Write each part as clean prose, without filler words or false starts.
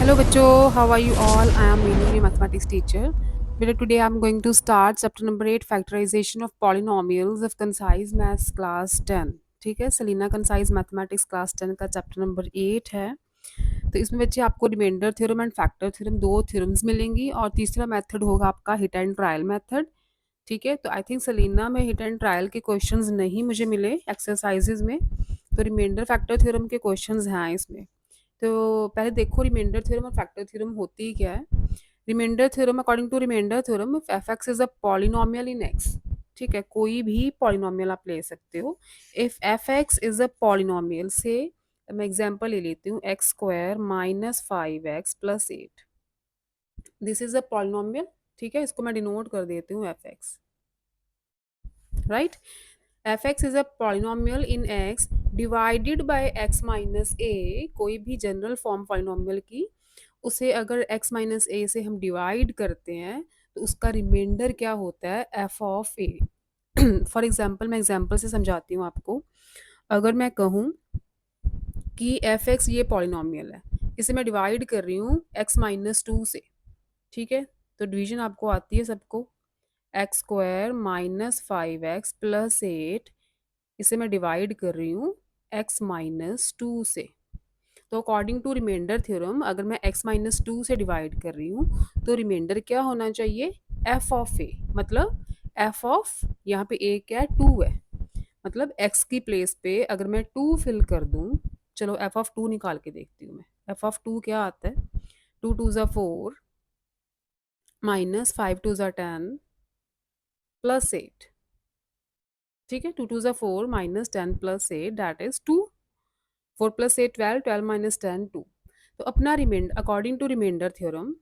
Hello, Bacho. How are you all? I am Meenu, your mathematics teacher. Today I'm going to start chapter number 8, factorization of polynomials of concise maths class 10. ठीक है, Salina concise mathematics class 10 का chapter number 8 है। तो इसमें बच्चे आपको remainder theorem and factor theorem दो theorems मिलेंगी और तीसरा मेथड होगा आपका हिट एंड ट्रायल मेथड। ठीक है, तो आई थिंक सलीना में हिट एंड ट्रायल के क्वेश्चंस नहीं मुझे मिले एक्सरसाइजेज में, तो रिमाइंडर फैक्टर थ्योरम के क्वेश्चंस हैं इसमें। तो पहले देखो रिमाइंडर थ्योरम और फैक्टर थ्योरम होती क्या है। Remainder theorem, according to reminder theorem, f x is a polynomial in x. ठीक है, कोई भी पॉलिनोमियल आप ले सकते हो। If f x is a polynomial से, मैं एग्जांपल ले लेती हूँ, x square minus 5x+8, this is a polynomial. ठीक है, इसको मैं डिनोट कर देती हूँ F X, right. F x is a polynomial in X divided by X minus A, कोई भी जनरल फॉर्म पॉलिनोमियल की, उसे अगर x माइनस ए से हम डिवाइड करते हैं तो उसका रिमाइंडर क्या होता है, F of A. For example, मैं एग्जाम्पल से समझाती हूँ आपको। अगर मैं कहूँ कि एफ एक्स ये पॉलिनोमियल है, इसे मैं डिवाइड कर रही हूँ x-2 से। ठीक है, तो डिवीजन आपको आती है सबको, एक्स स्क्वायर माइनस 5x+8, इसे मैं डिवाइड कर रही हूँ x-2 से। तो अकॉर्डिंग टू रिमाइंडर थ्योरम, अगर मैं x-2 से डिवाइड कर रही हूँ तो रिमाइंडर क्या होना चाहिए, एफ ऑफ ए। मतलब एफ ऑफ, यहाँ पे ए क्या है, 2 है, मतलब x की प्लेस पे अगर मैं 2 फिल कर दूँ, चलो एफ ऑफ 2 निकाल के देखती हूँ मैं। एफ ऑफ 2 क्या आता है, 2 2 ज़ा 4 माइनस 5 2 ज़ा 10 प्लस 8। ठीक है, 2 2 ज़ा 4 minus 10 plus 8, that is 2। 4 + 8 12, 12 minus 10 2। तो अपना remainder, according to reminder theorem,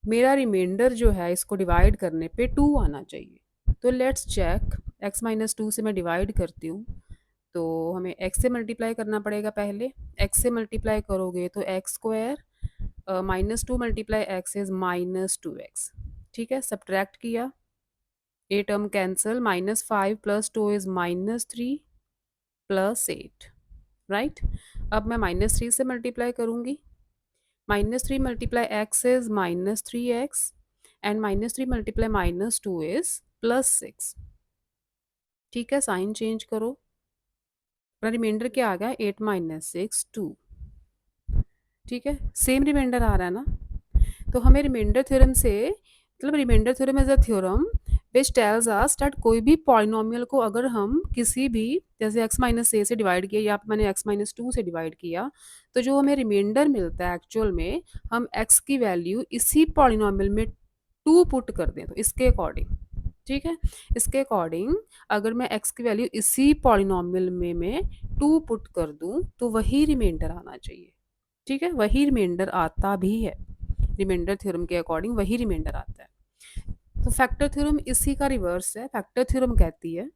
मेरा रिमाइंडर जो है इसको डिवाइड करने पे 2 आना चाहिए। तो लेट्स चेक, x-2 से मैं डिवाइड करती हूँ तो हमें x से मल्टीप्लाई करना पड़ेगा पहले। x से मल्टीप्लाई करोगे तो x square minus 2 multiply x is -2x। ठीक है, सब्ट्रैक्ट किया, a term cancel, -5 + 2 is -3 plus 8, right. अब मैं -3 से मल्टीप्लाई करूंगी, -3 multiply x is -3x and -3 multiply -2 is +6। ठीक है, साइन चेंज करो, अपना रिमाइंडर क्या आ गया, 8 - 6 2। ठीक है, सेम रिमाइंडर आ रहा है ना। तो हमें रिमाइंडर थ्योरम से, मतलब reminder theorem is a theorem which tells us that कोई भी पॉलिनोमियल को अगर हम किसी भी, जैसे x-a से डिवाइड किया या मैंने x-2 से डिवाइड किया, तो जो हमें रिमाइंडर मिलता है एक्चुअल में, हम x की वैल्यू इसी पॉलिनोमियल में 2 पुट कर दें तो इसके अकॉर्डिंग। ठीक है, इसके अकॉर्डिंग अगर मैं x की वैल्यू इसी पॉलिनोमियल में मैं 2 पुट कर दूं तो वही रिमाइंडर आना चाहिए। ठीक है, वही रिमाइंडर आता भी है, रिमाइंडर थ्योरम के अकॉर्डिंग वही रिमाइंडर आता है। तो फैक्टर थ्योरम इसी का रिवर्स है। फैक्टर थ्योरम कहती है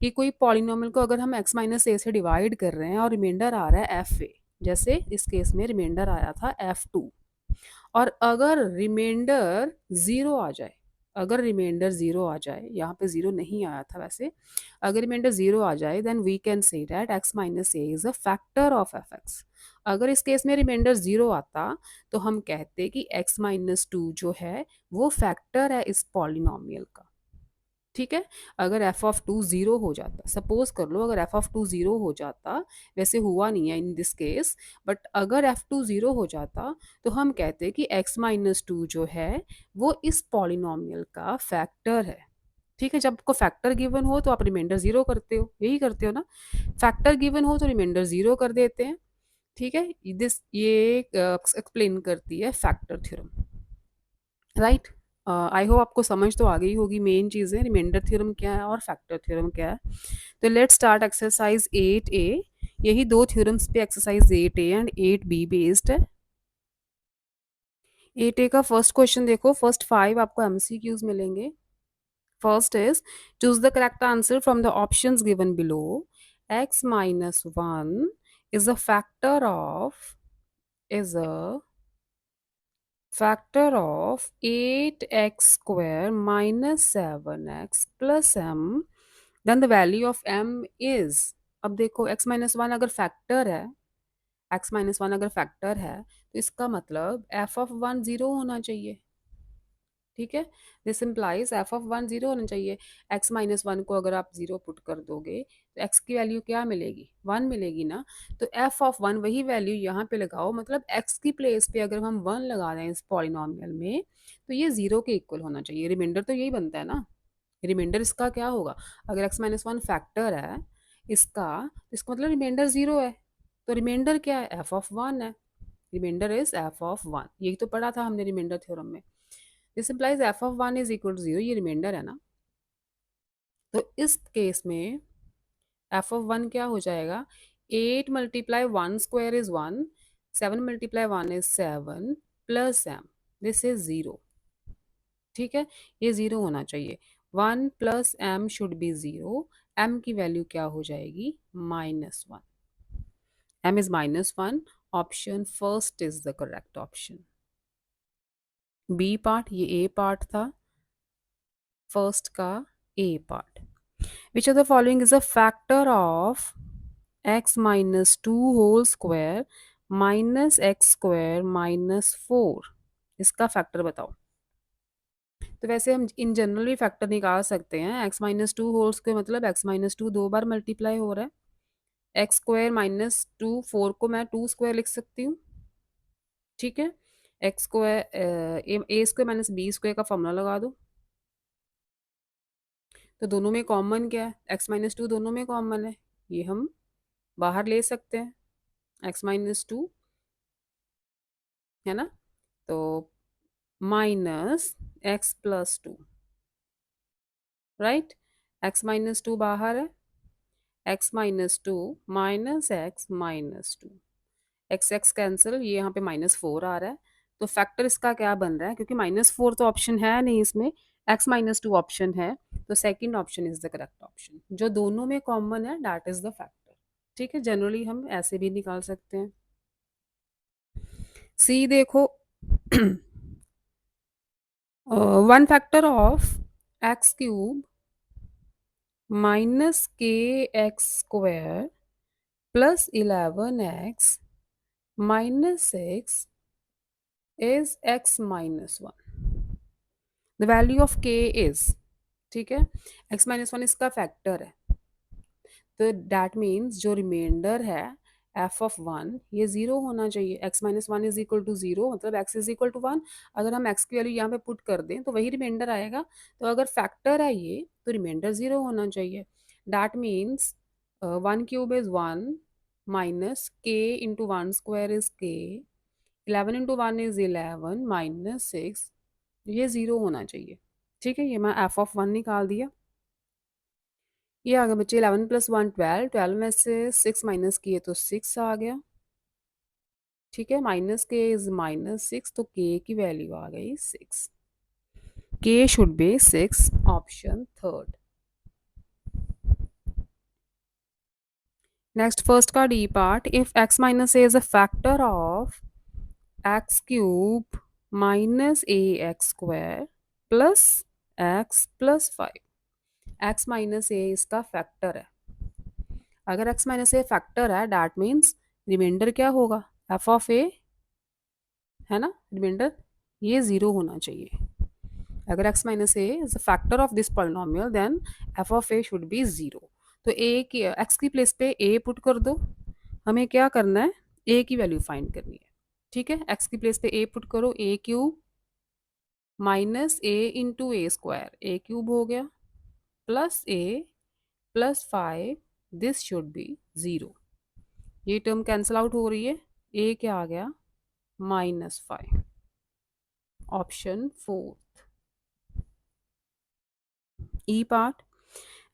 कि कोई पॉलिनोमियल को अगर हम x-a से डिवाइड कर रहे हैं और रिमाइंडर आ रहा है एफ ए, जैसे इस केस में रिमाइंडर आया था f2, और अगर रिमाइंडर ज़ीरो आ जाए, अगर रिमाइंडर ज़ीरो आ जाए, यहाँ पे ज़ीरो नहीं आया था वैसे, अगर रिमाइंडर ज़ीरो आ जाए then we can say that x-a is a factor of f x. अगर इस केस में रिमाइंडर ज़ीरो आता तो हम कहते कि x-2 जो है वो फैक्टर है इस पॉलिनोमियल का। ठीक है, अगर एफ ऑफ 2 ज़ीरो हो जाता, सपोज कर लो अगर एफ ऑफ 2 ज़ीरो हो जाता, वैसे हुआ नहीं है इन दिस केस, बट अगर f2 ज़ीरो हो जाता तो हम कहते कि x-2 जो है वो इस पॉलिनोमियल का फैक्टर है। ठीक है, जब आपको फैक्टर गिवन हो तो आप रिमाइंडर ज़ीरो करते हो, यही करते हो ना। फैक्टर गिवन हो तो रिमाइंडर ज़ीरो कर देते हैं। ठीक है, दिस ये एक्सप्लेन करती है factor theorem, right. I hope आपको समझ तो आ गई होगी मेन चीज़ें, रिमाइंडर थ्योरम क्या है और फैक्टर थ्योरम क्या है। तो लेट्स स्टार्ट एक्सरसाइज 8A। यही दो थ्योरम्स पे exercise 8A and 8B based है। 8A का फर्स्ट क्वेश्चन देखो, फर्स्ट 5 आपको एमसीक्यूज मिलेंगे। First is choose the correct answer from the options given below. x-1 is a factor of, is a factor of 8x square minus 7x plus m, then the value of m is, अब देखो x-1 अगर factor है X minus one अगर factor है तो इसका मतलब F of one zero होना चाहिए। ठीक है, this implies f of one zero होना चाहिए। एक्स माइनस वन को अगर आप जीरो पुट कर दोगे तो एक्स की वैल्यू क्या मिलेगी, वन मिलेगी ना। तो एफ ऑफ वन वही वैल्यू यहाँ पे लगाओ, मतलब एक्स की प्लेस पे अगर हम वन लगा रहे हैं इस पॉलिनॉमियल में तो ये जीरो के इक्वल होना चाहिए। रिमाइंडर तो यही बनता है ना। रिमाइंडर इसका क्या होगा, अगर एक्स माइनस वन फैक्टर है इसका, इसका मतलब रिमाइंडर जीरो है। तो रिमाइंडर क्या है, एफ ऑफ वन है। Reminder is f of one, यही तो पढ़ा था हमने रिमाइंडर थ्योरम में। This implies f of one is equal to zero, ये रिमाइंडर है ना। तो इस केस में एफ ऑफ वन क्या हो जाएगा, eight multiply one square is one, seven multiply one is seven, plus m, this is zero. ठीक है, ये जीरो होना चाहिए। One plus m should be zero. M की वैल्यू क्या हो जाएगी, minus one. M is minus one. Option first is the correct option. B part, ये ए पार्ट था फर्स्ट का, a part. Which of the following is a factor of x minus 2 whole square minus x square minus 4? इसका factor बताओ। तो वैसे हम in general भी factor निकाल सकते हैं। x minus two whole square मतलब x माइनस टू दो बार मल्टीप्लाई हो रहा है। x square minus two, four को मैं टू स्क्वायर लिख सकती हूँ। ठीक है, x square a square minus b square का फॉर्मूला लगा दो। तो दोनों में कॉमन क्या है, x माइनस टू दोनों में कॉमन है, ये हम बाहर ले सकते हैं। x माइनस टू है ना, तो minus x plus to, right. x minus to बाहर है, x minus two minus x minus two, x x cancel, ये यहाँ पे माइनस फोर आ रहा है। तो फैक्टर इसका क्या बन रहा है, क्योंकि माइनस फोर तो ऑप्शन है नहीं इसमें, x माइनस टू ऑप्शन है, तो second option is the correct option. जो दोनों में कॉमन है दैट इज द फैक्टर। ठीक है, जनरली हम ऐसे भी निकाल सकते हैं। सी देखो, one factor of X cube minus K X square plus eleven X minus six is X minus one. The value of K is, ठीक है, एक्स माइनस वन इसका फैक्टर है, तो दैट मीन्स जो रिमाइंडर है F of one ये zero होना चाहिए। X minus one is equal to zero, मतलब X is equal to one. अगर हम एक्स की वैल्यू यहाँ पे पुट कर दें तो वही रिमाइंडर आएगा। तो अगर फैक्टर है ये तो रिमाइंडर जीरो होना चाहिए। That means one cube is one minus के इंटू वन स्क्वायर इज के, eleven into one is eleven minus six, ये जीरो होना चाहिए। ठीक है, ये मैं एफ ऑफ वन निकाल दिया। ये आ गया बच्चे, eleven plus one twelve, twelve में से सिक्स माइनस किए तो सिक्स आ गया। ठीक है, माइनस के इज माइनस सिक्स, तो के की वैल्यू आ गई six. K should be six, option third. Next first का D part, if X minus A is a factor of X cube minus A X square plus X plus five. X minus A इसका factor है। अगर x minus A factor है that means remainder क्या होगा, F of ए है ना, reminder ये zero होना चाहिए। अगर x minus A is a factor of this polynomial then f of a should be zero. तो ए की x की प्लेस पे a पुट कर दो। हमें क्या करना है, a की वैल्यू फाइंड करनी है। ठीक है, x की प्लेस पे a पुट करो, a cube minus A into A square, A cube हो गया, plus a plus five, this should be zero. ये टर्म कैंसिल आउट हो रही है, ए क्या आ गया, minus five, option fourth. E part,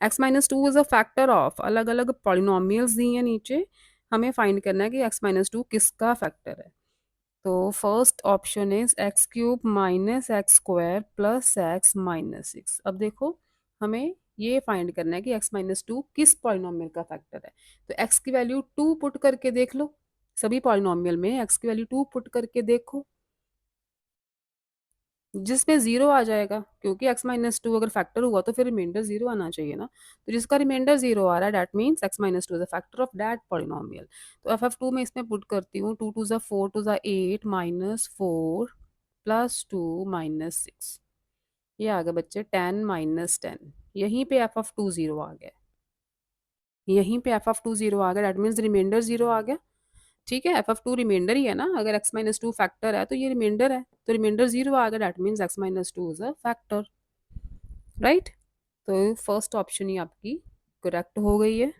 x minus two is a factor of, अलग अलग पॉलिनोमियल्स दी हैं नीचे, हमें फाइंड करना है कि एक्स माइनस टू किसका फैक्टर है। तो first option is x cube minus x square plus x minus six. अब देखो हमें ये फाइंड करना है कि एक्स माइनस टू किस पॉलिनोमियल का फैक्टर है। तो एक्स की वैल्यू टू पुट करके देख लो, सभी पॉलिनोमियल में एक्स की वैल्यू टू पुट करके देखो। जिसमें ज़ीरो आ जाएगा, क्योंकि x माइनस टू अगर फैक्टर हुआ तो फिर रिमाइंडर ज़ीरो आना चाहिए ना। तो जिसका रिमाइंडर ज़ीरो आ रहा है that means x minus two is a factor of that polynomial. तो एफ एफ टू में इसमें पुट करती हूँ, टू टू ज़ा फोर टू ज़ा eight minus four plus two minus six, ये आ गया बच्चे 10 - 10। यहीं पे एफ ऑफ टू ज़ीरो आ गया, यहीं पे एफ ऑफ टू ज़ीरो आ गया, दैट मीन्स रिमाइंडर ज़ीरो आ गया। ठीक है, एफ ऑफ टू रिमाइंडर ही है ना, अगर x माइनस टू फैक्टर है तो ये रिमाइंडर है, तो रिमाइंडर ज़ीरो आ गया, that means x minus two is a factor, right. तो फर्स्ट ऑप्शन ही आपकी करेक्ट हो गई है।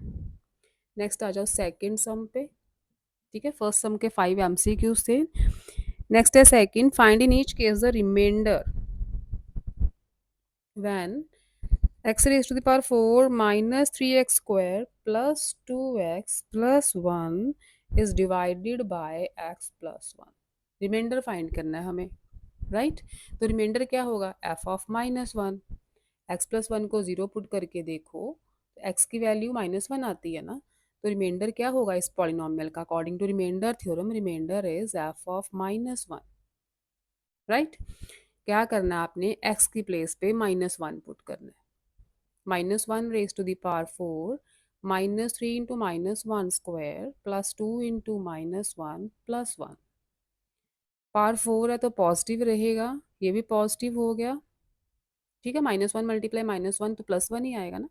नेक्स्ट आ जाओ सेकंड सम पे। ठीक है, फर्स्ट सम के 5 एमसीक्यूज थे। नेक्स्ट है second, find in each case the reminder when x raised to the power 4 minus 3x square plus 2x plus 1 is divided by x plus 1। Reminder find करना है हमें, राइट। तो रिमाइंडर क्या होगा, f of minus one. X plus one को zero put करके देखो तो एक्स की वैल्यू माइनस वन आती है ना। तो रिमाइंडर क्या होगा इस पॉलिनोमियल का, according to reminder theorem reminder is f of minus one, right. क्या करना है आपने, एक्स की प्लेस पे माइनस वन पुट करना है, minus one raise to the power four minus three into minus one square plus two into minus one plus one. Power four है तो पॉजिटिव रहेगा, ये भी पॉजिटिव हो गया। ठीक है, minus one multiply minus one तो प्लस वन ही आएगा ना,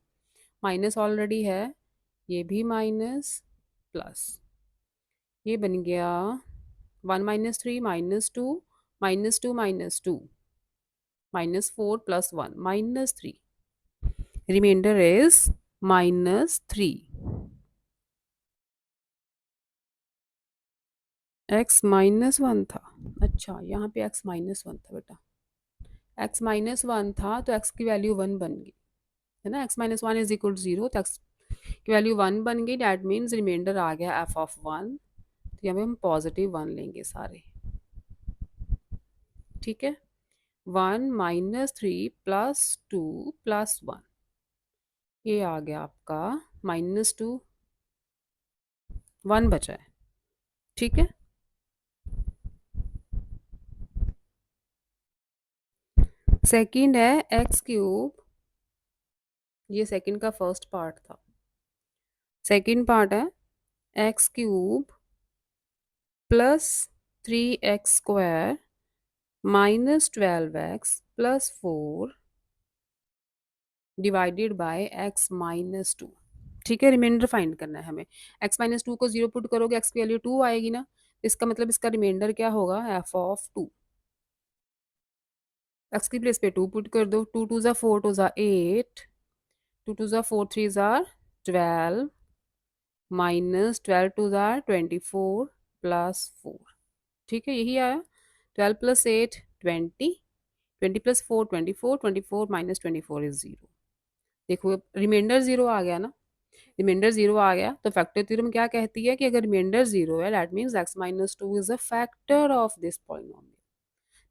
माइनस ऑलरेडी है, ये भी माइनस प्लस, ये बन गया one minus three minus two minus two minus two minus four plus one minus three, reminder is minus three. X minus one था, अच्छा यहाँ पे एक्स माइनस वन था बेटा, एक्स माइनस वन था तो एक्स की वैल्यू वन बन गई है ना, x minus one is equal to zero, तो एक्स की वैल्यू वन बन गई, डैट मीन्स रिमाइंडर आ गया एफ ऑफ वन। तो यहाँ पे हम पॉजिटिव वन लेंगे सारे। ठीक है, one minus three plus two plus one, ये आ गया आपका माइनस टू, वन बचा है। ठीक है, सेकंड है एक्स क्यूब, ये सेकंड का फर्स्ट पार्ट था, सेकंड पार्ट है x cube plus three x square minus twelve x plus four divided by X minus two. ठीक है, रिमाइंडर फाइंड करना है हमें, एक्स माइनस टू को जीरो पुट करोगे एक्स की वैल्यू टू आएगी ना, इसका मतलब इसका रिमाइंडर क्या होगा, एफ ऑफ टू। एक्स की प्लेस पे टू पुट कर दो, टू टू ज़ा फोर टू ज़ा एट, टू टू ज़ा फोर थ्री ज़ा ट्वेल्व माइनस ट्वेल्व टू ज़ा ट्वेंटी फोर प्लस फोर। ठीक है, यही आया, twelve plus eight twenty, twenty plus four twenty four, twenty four minus twenty four is zero. देखो reminder zero आ गया ना, रिमाइंडर जीरो आ गया तो फैक्टर थ्योरम क्या कहती है कि अगर रिमाइंडर जीरो है that means x minus two is a factor of this polynomial.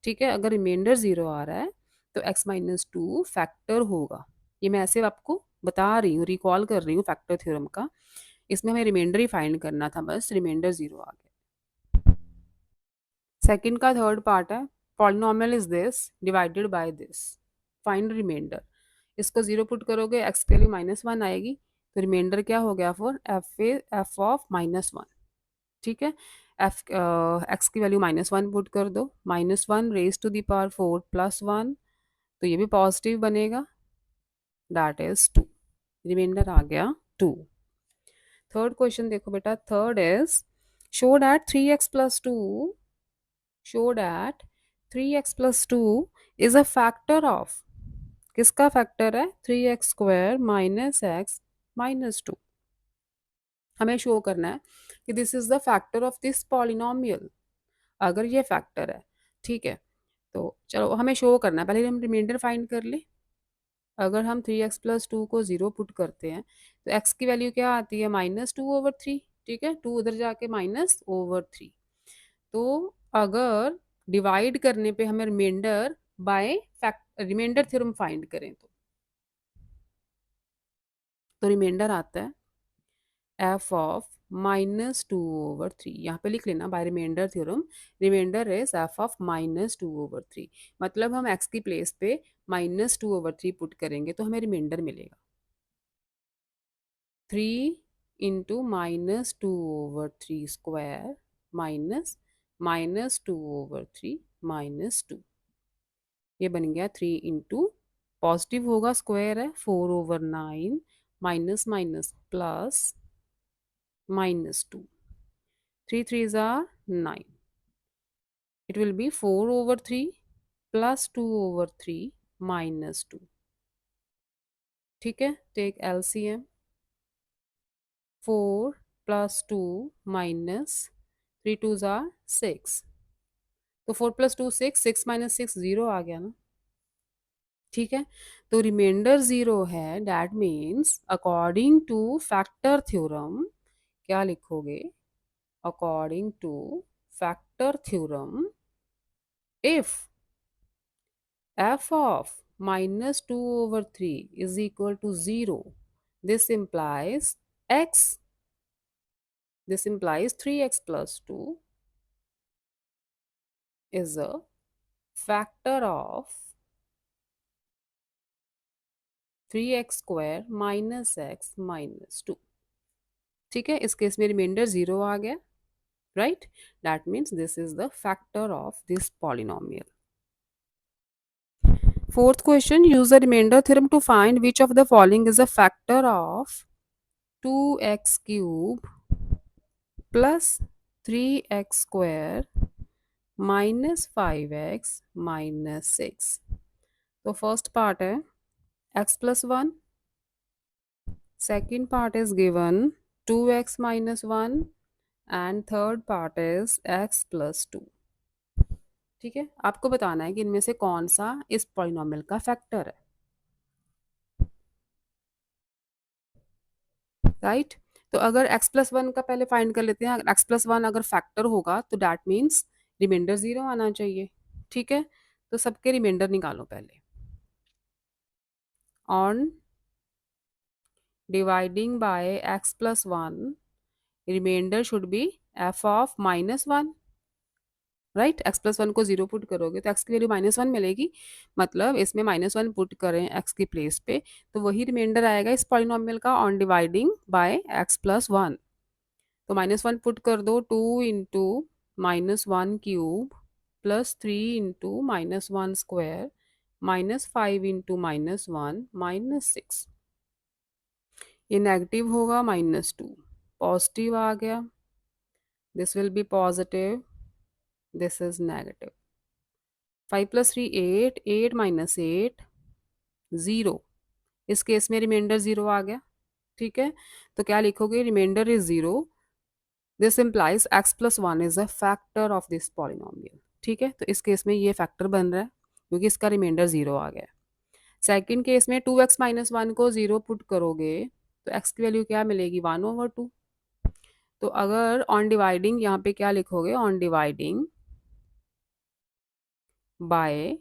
ठीक है, अगर रिमाइंडर जीरो आ रहा है तो एक्स माइनस टू फैक्टर होगा, ये मैं ऐसे आपको बता रही हूँ, रिकॉल कर रही हूँ फैक्टर थ्योरम का। इसमें हमें रिमाइंडर ही फाइंड करना था, बस रिमाइंडर जीरो आ गया। सेकंड का थर्ड पार्ट है, polynomial is this divided by this, find reminder. इसको जीरो पुट करोगे एक्स के लिए माइनस वन आएगी, तो रिमाइंडर क्या हो गया for f of minus one. ठीक है, एफ एक्स की वैल्यू माइनस वन पुट कर दो, minus one raise to the power four plus one, तो ये भी पॉजिटिव बनेगा, दैट इज टू, रिमाइंडर आ गया टू। थर्ड क्वेश्चन देखो बेटा, third is show that three x plus two, show that 3x plus 2 is a factor of, किसका factor है, 3x square minus x minus two. हमें show करना है कि this is the factor of this polynomial, अगर ये factor है। ठीक है, तो चलो हमें शो करना है, पहले हम रिमाइंडर फाइंड कर ले। अगर हम थ्री एक्स प्लस टू को ज़ीरो पुट करते हैं तो एक्स की वैल्यू क्या आती है, माइनस टू ओवर थ्री। ठीक है, टू उधर जाके माइनस ओवर थ्री, तो अगर डिवाइड करने पे हमें reminder by fact reminder theorem find करें तो रिमाइंडर आता है एफ ऑफ -2/3। यहाँ पे लिख लेना by reminder theorem, reminder is f of -2/3। मतलब हम एक्स की प्लेस पे -2/3 पुट करेंगे तो हमें रिमाइंडर मिलेगा 3 × -2/3 स्क्वायर माइनस -2/3 -2। ये बन गया 3 पॉजिटिव होगा, स्क्वायर है, 4/9 minus minus plus -2। 3 3s are 9। It will be 4/3 plus 2/3 minus 2। ठीक है, take LCM. 4 plus 2 minus 3 2s are 6। तो 4 plus 2 6, 6 minus 6 0 आ गया ना। ठीक है, तो रिमाइंडर 0 है, that means according two factor theorem क्या लिखोगे? According two factor theorem, if f of -2/3 is equal to 0, this implies x, this implies 3x plus 2 is a factor of 3x square minus x minus 2। ठीक है, इस case में reminder 0 आ गया, right? That means this is the factor of this polynomial. Fourth question, use the remainder theorem to find which of the following is a factor of 2x cube plus 3x square minus 5x minus 6। तो first part है x plus 1, second part is given 2x minus 1 and third part is x plus 2। ठीक है, आपको बताना है कि इनमें से कौन सा इस पॉलिनोमियल का फैक्टर है, राइट? तो अगर x प्लस 1 का पहले फाइंड कर लेते हैं, अगर x प्लस 1 अगर फैक्टर होगा तो दैट मीन्स रिमाइंडर 0 आना चाहिए। ठीक है, तो सबके रिमाइंडर निकालो पहले। On dividing by x plus 1, reminder should be f of -1, right? x plus 1 को 0 पुट करोगे तो x की वैल्यू -1 मिलेगी, मतलब इसमें -1 पुट करें x की प्लेस पे तो वही रिमाइंडर आएगा इस पॉलिनोमियल का on dividing by x plus 1। तो -1 पुट कर दो, 2 into -1 cube plus 3 into -1 square minus 5 into -1 -6। ये नेगेटिव होगा, -2 पॉजिटिव आ गया, this will be positive, this is negative. 5 plus 3 8, 8 minus 8 0। इस केस में रिमाइंडर 0 आ गया। ठीक है, तो क्या लिखोगे? Reminder is 0, this implies x plus 1 is a factor of this polynomial. ठीक है, तो इस केस में ये फैक्टर बन रहा है क्योंकि इसका रिमाइंडर 0 आ गया। सेकंड केस में 2x माइनस 1 को 0 पुट करोगे तो x की वैल्यू क्या मिलेगी? 1/2। तो अगर ऑन डिवाइडिंग यहाँ पे क्या लिखोगे? On dividing bye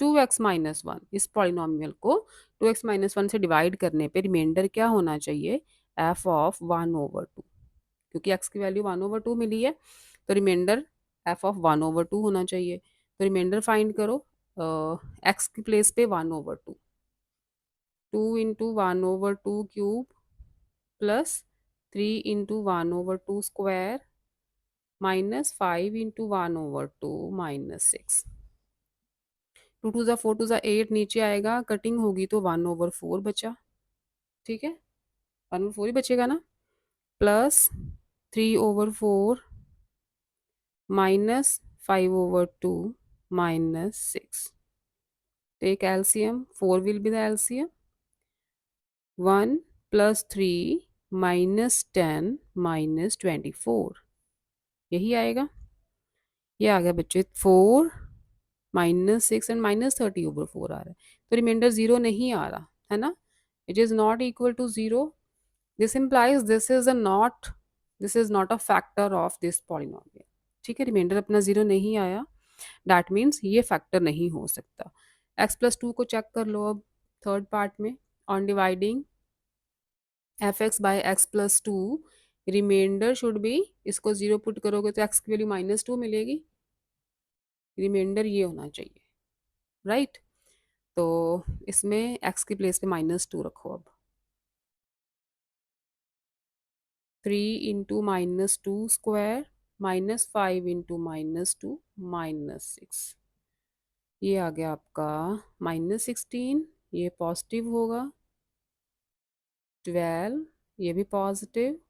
2x minus 1, इस पॉलिनोमियल को 2x माइनस 1 से डिवाइड करने पे रिमाइंडर क्या होना चाहिए? f ऑफ 1/2, क्योंकि x की वैल्यू 1/2 मिली है तो रिमाइंडर f ऑफ 1/2 होना चाहिए। तो रिमाइंडर फाइंड करो, x की प्लेस पे 1/2, 2 into 1/2 cube plus 3 into 1/2 square minus 5 into 1/2 -6। 2 2 ज़ा 4 2 ज़ा 8 नीचे आएगा, कटिंग होगी तो 1/4 बचा। ठीक है, 1/4 ही बचेगा ना, plus 3/4 minus 5/2 -6। Take LCM, 4 will be the LCM. 1 plus 3 -10 -24, यही आएगा। ये आ गया बच्चे 4 -6 एंड -30/4 आ रहा है, तो रिमाइंडर 0 नहीं आ रहा है ना, it is not equal to 0। This implies this is not a factor of this polynomial. ठीक है, रिमाइंडर अपना 0 नहीं आया, दैट मीन्स ये फैक्टर नहीं हो सकता। x प्लस 2 को चेक कर लो अब थर्ड पार्ट में, on dividing f x by x plus 2, reminder should be, इसको 0 पुट करोगे तो x की वैल्यू -2 मिलेगी, रिमाइंडर ये होना चाहिए, राइट। तो इसमें x की प्लेस पे -2 रखो अब। 3 × -2² -5 × -2 -6, ये आ गया आपका -16, ये पॉजिटिव होगा, 12, ये भी positive,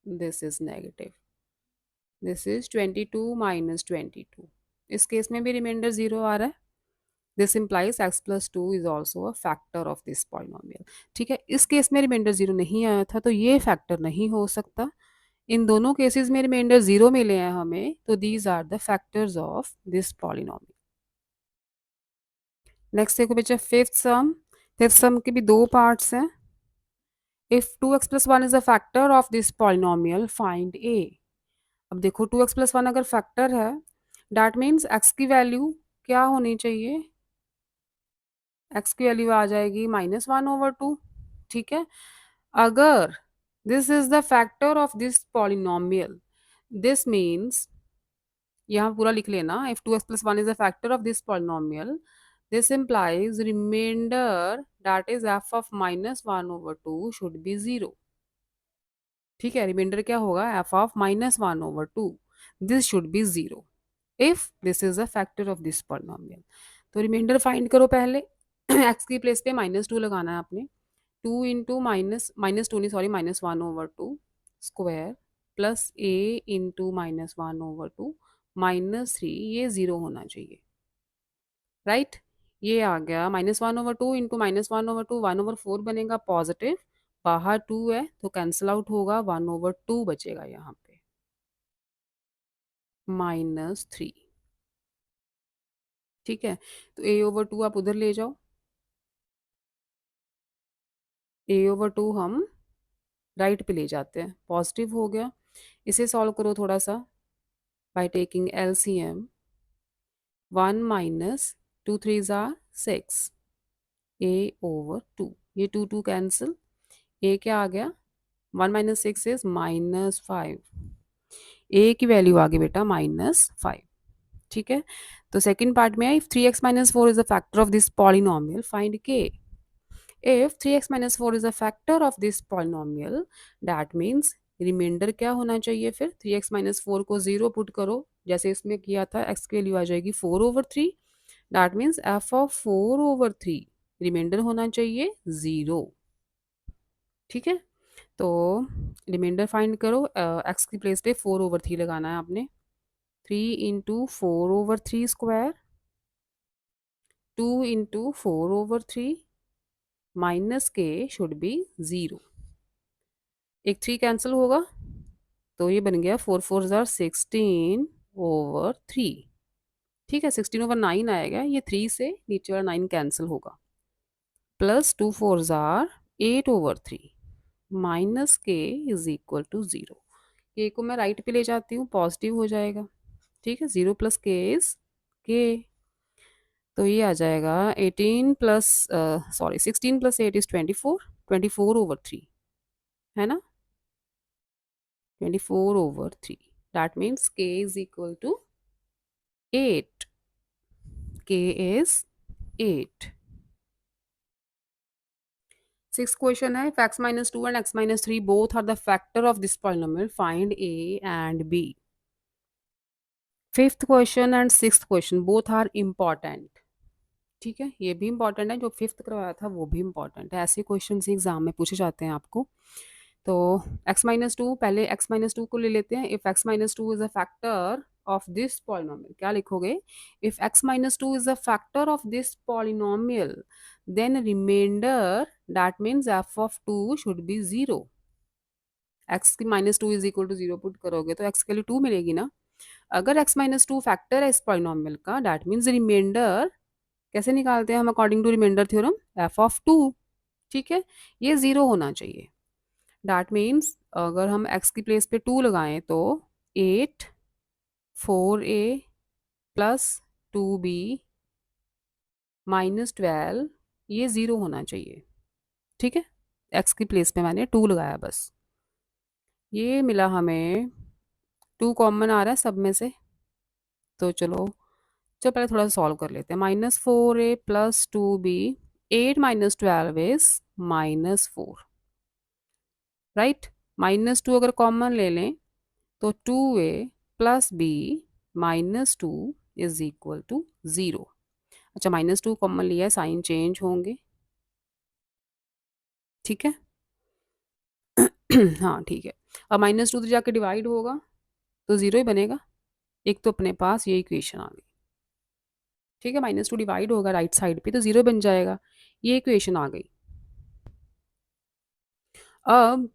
this is negative, this is 22 - 22। इस केस में भी रिमाइंडर 0 आ रहा है। This implies x plus 2 is also a factor of this polynomial। ठीक है, इस केस में रिमाइंडर 0 नहीं आया था तो ये फैक्टर नहीं हो सकता। इन दोनों केसेस में रिमाइंडर 0 मिले हैं हमें, तो these are the factors of this polynomial. Next देखो बच्चा फिफ्थ सम। फिफ्थ सम के भी दो पार्ट्स हैं। If 2x plus 1 is a factor of this polynomial, find a। अब देखो 2x plus 1 अगर फैक्टर है, दैट मीन्स x की वैल्यू क्या होनी चाहिए, x की वैल्यू आ जाएगी -1/2। ठीक है, अगर this is the factor of this polynomial, this means यहाँ पूरा लिख लेना, if 2x plus 1 is a factor of this polynomial, this implies remainder that is f of -1/2 should be 0। ठीक है, रिमाइंडर क्या होगा, f of -1/2, this should be 0 if this is a factor of this polynomial. तो reminder find करो पहले। x की place पे -2 लगाना है आपने। 2 × -2 नहीं sorry -1/2 square plus a into -1/2 -3, ये 0 होना चाहिए, राइट। ये आ गया -1/2 इंटू -1/2 1/4 बनेगा पॉजिटिव, बाहर 2 है तो कैंसिल आउट होगा, 1/2 बचेगा यहाँ पे, -3। ठीक है, तो a/2 आप उधर ले जाओ, a/2 हम राइट पे ले जाते हैं, पॉजिटिव हो गया। इसे सॉल्व करो थोड़ा सा by taking LCM। 1 - 2 3s are 6, a/2, ये 2 कैंसिल, a क्या आ गया, 1 - 6 इज -5, a की वैल्यू आ गई बेटा -5। ठीक है, तो सेकंड पार्ट में if 3x - 4 is a factor of this polynomial find k। if 3x - 4 is a factor of this polynomial, that means reminder क्या होना चाहिए, फिर 3x - 4 को 0 पुट करो जैसे इसमें किया था, x की वैल्यू आ जाएगी 4/3, that means f of 4/3 reminder होना चाहिए 0। ठीक है, तो रिमाइंडर फाइंड करो, x की प्लेस पे 4/3 लगाना है आपने। 3 × 4/3 square, 2 × 4/3 minus k should be 0, एक 3 कैंसिल होगा तो ये बन गया 4 4 ज़ार 16/3। ठीक है, 16/9 आएगा, ये 3 से नीचे वाला 9 कैंसिल होगा, प्लस 2 4 ज़ार 8/3 माइनस के इज इक्वल टू 0। के को मैं राइट पे ले जाती हूँ, पॉजिटिव हो जाएगा। ठीक है, 0 प्लस के इज के, तो ये आ जाएगा 18 प्लस सॉरी 16 + 8 इज 24, 24/3 है ना, 24/3, that means k is equal to 8, k is 8। Sixth question है, if x - 2 and x - 3 both are the factor of this polynomial, find a and b। Fifth question and sixth question both are important। ठीक है, ये भी important है, जो fifth करवाया था वो भी इंपॉर्टेंट है, ऐसे क्वेश्चन एग्जाम में पूछे जाते हैं आपको। तो x - 2, पहले x - 2 को ले लेते हैं। If x - 2 is a factor of this polynomial, क्या लिखोगे, if x - 2 is a factor of this polynomial then reminder that means f of 2 should be 0। x की -2 इज इक्वल टू 0 पुट करोगे तो x के लिए 2 मिलेगी ना। अगर x - 2 फैक्टर है इस पॉलिनोमियल का, दैट मीन्स रिमाइंडर कैसे निकालते हैं हम according to reminder theorem, f of 2। ठीक है, ये 0 होना चाहिए, दैट मीन्स अगर हम x की प्लेस पे 2 लगाएं तो 8 4a प्लस 2b -12, ये 0 होना चाहिए। ठीक है, x की प्लेस पे मैंने 2 लगाया बस, ये मिला हमें, 2 कॉमन आ रहा है सब में से, तो चलो पहले थोड़ा सा सॉल्व कर लेते हैं। -4a + 2b, 8 - 12 is -4, right? -2 अगर कॉमन ले लें तो 2a + b -2 is equal to 0। अच्छा, -2 कॉमन लिया है, साइन चेंज होंगे, ठीक है। हाँ ठीक है। अब -2 तो जाके डिवाइड होगा तो 0 ही बनेगा। एक तो अपने पास ये इक्वेशन आ गई, ठीक है। -2 डिवाइड होगा राइट साइड पे तो 0 बन जाएगा। ये इक्वेशन आ गई। अब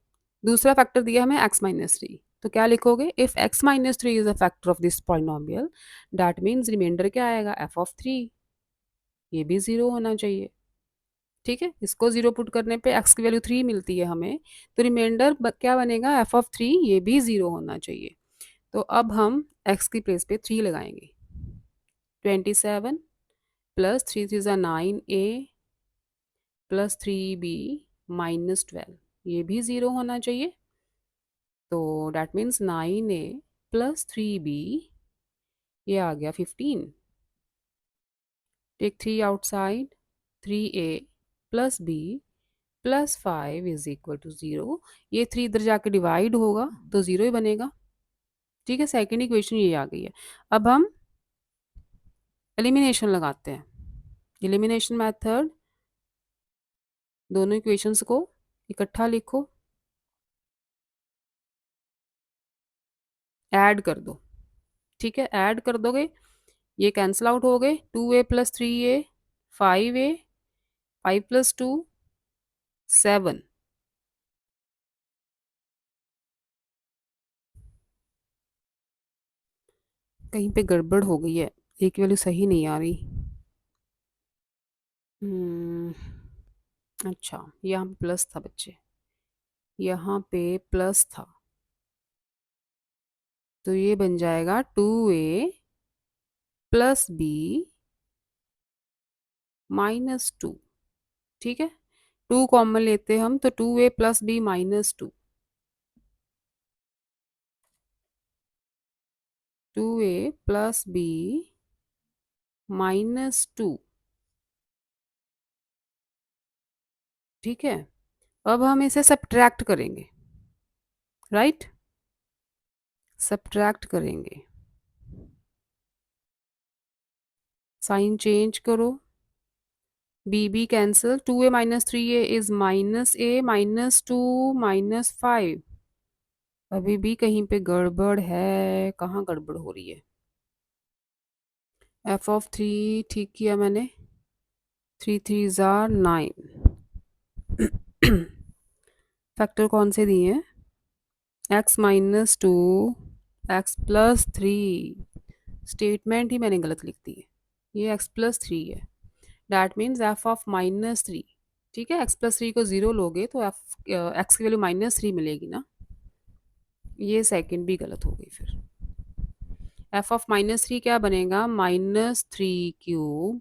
दूसरा फैक्टर दिया हमें x-3, तो क्या लिखोगे? If x-3 is a factor of this polynomial, that means remainder क्या आएगा? f(3). ये भी 0 होना चाहिए, ठीक है। इसको 0 पुट करने पे x की वैल्यू 3 मिलती है हमें, तो रिमाइंडर क्या बनेगा? f(3), ये भी 0 होना चाहिए। तो अब हम x की प्लेस पे 3 लगाएंगे। 27 + 3 3 ज़ा 9a + 3b -12, ये भी 0 होना चाहिए। तो डैट मीन्स 9a + 3b, ये आ गया 15। Take 3 outside, 3a + b + 5 is equal to 0। ये 3 इधर जाके डिवाइड होगा तो 0 ही बनेगा, ठीक है। सेकेंड इक्वेशन ये आ गई है। अब हम एलिमिनेशन लगाते हैं। एलिमिनेशन मेथड, दोनों इक्वेशंस को इकट्ठा लिखो, ऐड कर दो, ठीक है। ऐड कर दोगे, ये कैंसिल आउट हो गए। 2a + 3a 5a, 5 + 2 7। कहीं पे गड़बड़ हो गई है, एक वैल्यू सही नहीं आ रही। हम्म, अच्छा यहाँ पे प्लस था बच्चे, यहाँ पे प्लस था, तो ये बन जाएगा 2a + b -2, ठीक है। 2 कॉमन लेते हैं हम, तो 2a + b -2, 2a + b -2, ठीक है। अब हम इसे सब्ट्रैक्ट करेंगे, राइट? सब्ट्रैक्ट करेंगे, साइन चेंज करो, b b cancel, 2a - 3a is -a -2 -5। अभी भी कहीं पे गड़बड़ है, कहाँ गड़बड़ हो रही है? f(3) ठीक किया मैंने, 3 3 ज़ा 9। फैक्टर कौन से दिए हैं? x -2 x + 3, स्टेटमेंट ही मैंने गलत लिख दी है, ये x + 3 है। डैट मीन्स f(-3), ठीक है। x + 3 को 0 लोगे तो x की वैल्यू -3 मिलेगी ना, ये सेकंड भी गलत हो गई। फिर f(-3) क्या बनेगा? -3³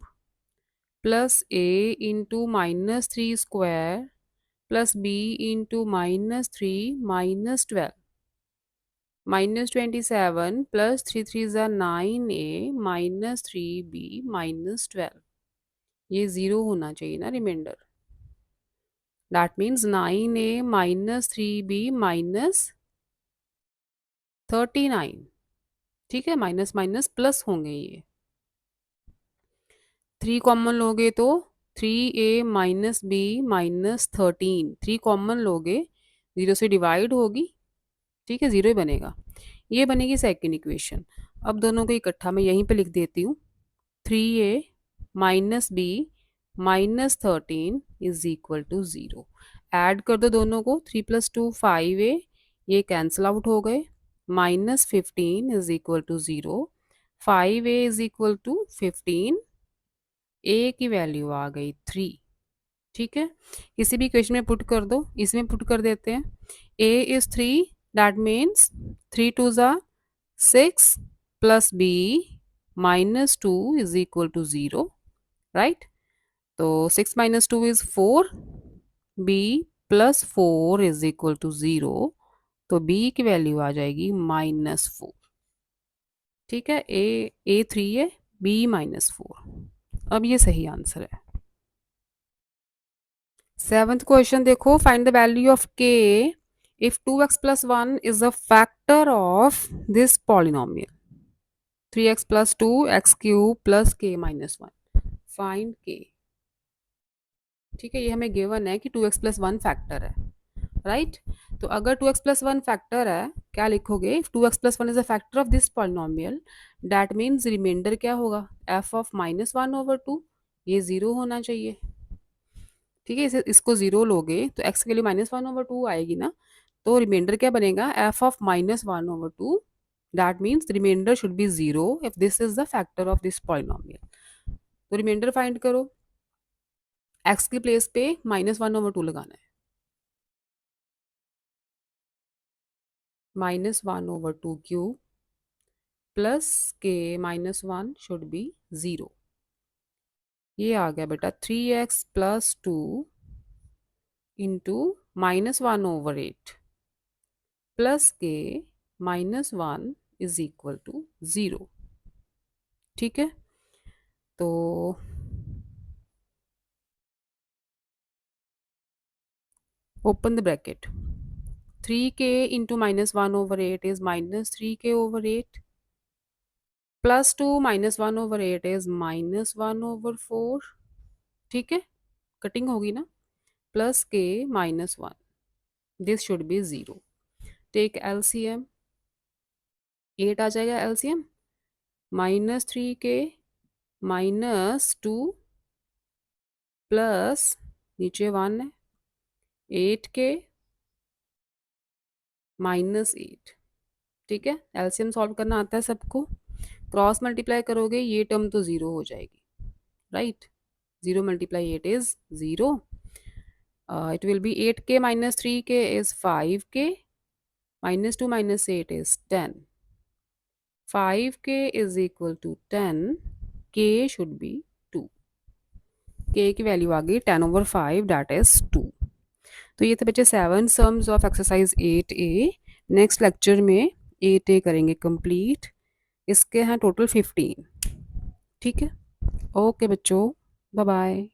+ a इंटू -3² + b इंटू -3 -12, -27 + 3 3 ज़ा 9a -3b -12, ये 0 होना चाहिए ना reminder. That means 9a -3b -39, ठीक है। माइनस माइनस प्लस होंगे ये। 3 कॉमन लोगे तो 3a - b -13, 3 कॉमन लोगे, 0 से डिवाइड होगी, ठीक है, 0 ही बनेगा। ये बनेगी सेकंड इक्वेशन। अब दोनों को इकट्ठा मैं यहीं पे लिख देती हूँ। 3a - b -13 is equal to 0। Add कर दो दोनों को, 3 + 2 5a, ये कैंसिल आउट हो गए। -15 is equal to 0, 5a is equal to 15, a की वैल्यू आ गई 3, ठीक है। किसी भी इक्वेशन में पुट कर दो, इसमें पुट कर देते हैं। a इज 3, दैट मीन्स 3 2 ज़ा 6 + b -2 is equal to 0, right? तो 6 - 2 is 4, b + 4 is equal to 0, तो बी की वैल्यू आ जाएगी -4। ठीक है, ए 3 है, बी -4। अब ये सही आंसर है। सेवंथ क्वेश्चन देखो, फाइंड द वैल्यू ऑफ के if 2x+1 is a factor of this polynomial 3x+2 x³ plus k-1। Find के। ठीक है, ये हमें गिवन है कि 2x+1 फैक्टर है, राइट। तो अगर 2x+1 फैक्टर है, क्या लिखोगे? If 2x+1 is a factor of this polynomial, that means remainder क्या होगा? f of -1/2। ये जीरो होना चाहिए। ठीक है, इसको जीरो लोगे तो x के लिए -1/2 आएगी ना, तो रिमाइंडर क्या बनेगा? f of -1/2। That means reminder should be zero if this is the factor of this polynomial. तो रिमाइंडर फाइंड करो। x की प्लेस पे -1/2 लगाना है। -1/2 cube plus k-1 should be zero. ये आ गया बेटा 3x+2 into -1/8 plus k-1 is equal to zero. ठीक है, तो open the bracket. 3k into -1/8 is -3k/8 plus 2 -1/8 is -1/4। ठीक है, कटिंग होगी ना, plus k-1 this should be zero. Take LCM, 8 आ जाएगा एलसीएम। -3k -2 प्लस नीचे 1 है 8k -8। ठीक है, एलसीएम सॉल्व करना आता है सबको। क्रॉस मल्टीप्लाई करोगे ये टर्म तो ज़ीरो हो जाएगी, right. 0 multiply 8 is 0। It will be 8k minus 3k is 5k, minus 2 minus 8 is 10. 5k is equal to 10, k should be 2। k की वैल्यू आ गई 10/5 दैट इज 2। तो ये थे बच्चे 7 sums of exercise 8A। Next lecture में 8A करेंगे कंप्लीट। इसके हैं टोटल 15। ठीक है, ओके बच्चों, बाय बाय।